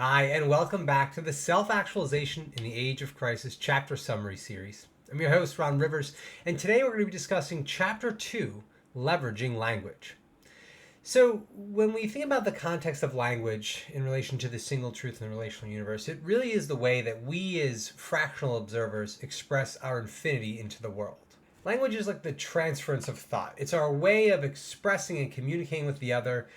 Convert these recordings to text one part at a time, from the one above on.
Hi, and welcome back to the Self-Actualization in the Age of Crisis chapter summary series. I'm your host, Ron Rivers, and today we're going to be discussing Chapter 2, Leveraging Language. So, when we think about the context of language in relation to the single truth in the relational universe, it really is the way that we as fractional observers express our infinity into the world. Language is like the transference of thought. It's our way of expressing and communicating with the other.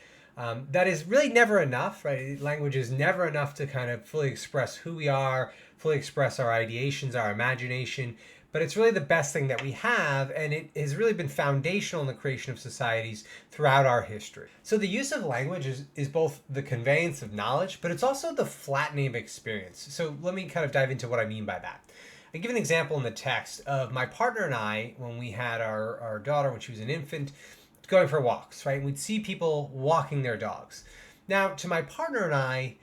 That is really never enough, right? Language is never enough to kind of fully express who we are, fully express our ideations, our imagination. But it's really the best thing that we have, and it has really been foundational in the creation of societies throughout our history. So the use of language is both the conveyance of knowledge, but it's also the flattening of experience. So let me kind of dive into what I mean by that. I give an example in the text of my partner and I when we had our daughter when she was an infant, going for walks, right? And we'd see people walking their dogs. Now, to my partner and I,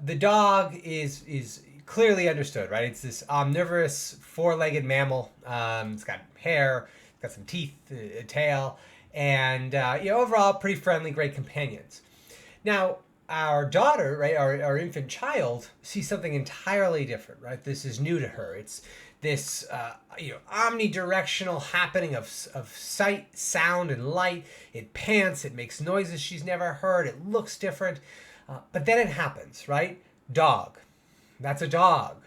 the dog is clearly understood, right? It's this omnivorous four-legged mammal. It's got hair, it's got some teeth, a tail, and overall pretty friendly, great companions. Now, our daughter, right, our infant child, sees something entirely different, right? This is new to her. It's this omnidirectional happening of sight, sound, and light. It pants, it makes noises she's never heard, it looks different. But then it happens, right? Dog. That's a dog.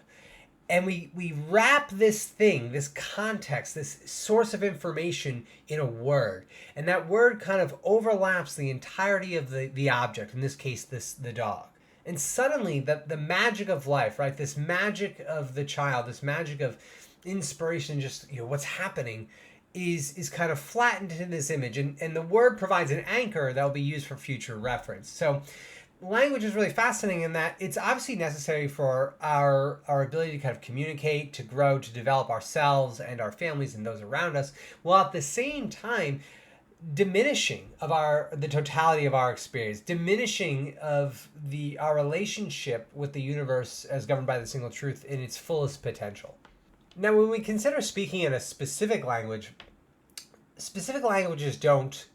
And we wrap this thing, this context, this source of information in a word. And that word kind of overlaps the entirety of the object, in this case, the dog. And suddenly the magic of life, right? This magic of the child, this magic of inspiration, just what's happening is kind of flattened in this image. And the word provides an anchor that will be used for future reference. So language is really fascinating in that it's obviously necessary for our ability to kind of communicate, to grow, to develop ourselves and our families and those around us, while at the same time diminishing of the totality of our experience, diminishing of our relationship with the universe as governed by the single truth in its fullest potential. Now, when we consider speaking in a specific languages don't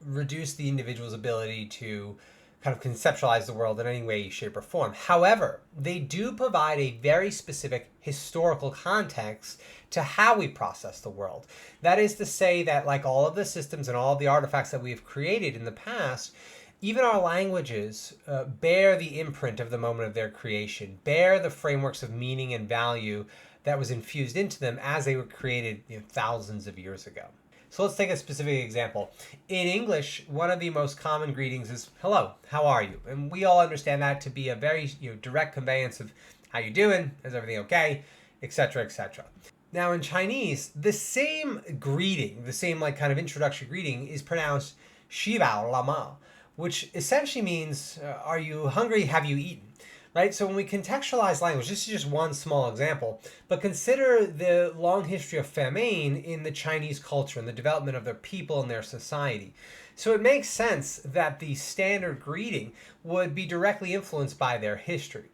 reduce the individual's ability to kind of conceptualize the world in any way, shape, or form. However, they do provide a very specific historical context to how we process the world. That is to say that, like all of the systems and all of the artifacts that we've created in the past, even our languages bear the imprint of the moment of their creation, bear the frameworks of meaning and value that was infused into them as they were created thousands of years ago. So let's take a specific example. In English, one of the most common greetings is hello, how are you? And we all understand that to be a very direct conveyance of how you doing, is everything okay, etc., etc. Now in Chinese, the same greeting, the same kind of introductory greeting is pronounced 吃饱了吗, which essentially means are you hungry, have you eaten? Right? So when we contextualize language, this is just one small example, but consider the long history of famine in the Chinese culture and the development of their people and their society. So it makes sense that the standard greeting would be directly influenced by their history.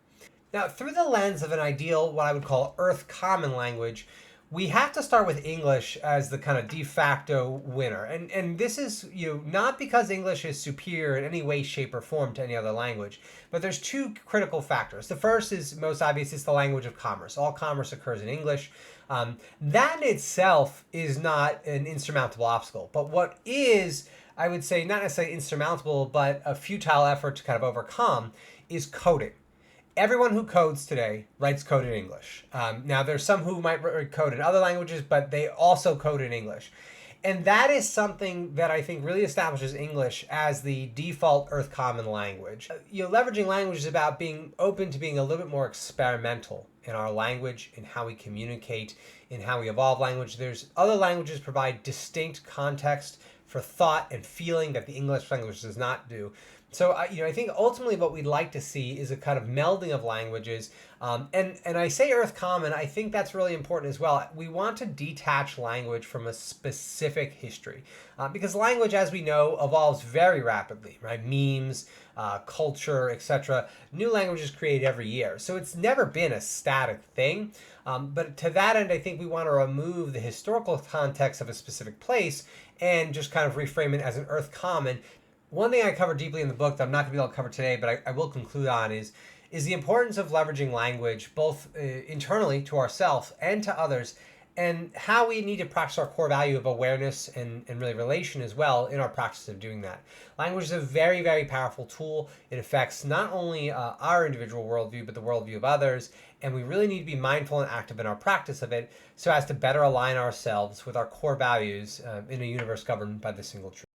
Now, through the lens of an ideal, what I would call Earth Common language, we have to start with English as the kind of de facto winner. And this is not because English is superior in any way, shape, or form to any other language, but there's two critical factors. The first is most obvious, it's the language of commerce. All commerce occurs in English. That in itself is not an insurmountable obstacle. But what is, I would say, not necessarily insurmountable, but a futile effort to kind of overcome is coding. Everyone who codes today writes code in English. Now, there's some who might write code in other languages, but they also code in English. And that is something that I think really establishes English as the default Earth Common language. Leveraging language is about being open to being a little bit more experimental in our language, in how we communicate, in how we evolve language. There's other languages provide distinct context for thought and feeling that the English language does not do. So I think ultimately what we'd like to see is a kind of melding of languages. And I say Earth Common, I think that's really important as well. We want to detach language from a specific history because language, as we know, evolves very rapidly, right? Memes, culture, etc. New languages created every year. So it's never been a static thing. But to that end, I think we want to remove the historical context of a specific place and just kind of reframe it as an Earth Common One thing I cover deeply in the book that I'm not going to be able to cover today, but I will conclude on is the importance of leveraging language both internally to ourselves and to others, and how we need to practice our core value of awareness and really relation as well in our practice of doing that. Language is a very, very powerful tool. It affects not only our individual worldview, but the worldview of others, and we really need to be mindful and active in our practice of it so as to better align ourselves with our core values in a universe governed by the single truth.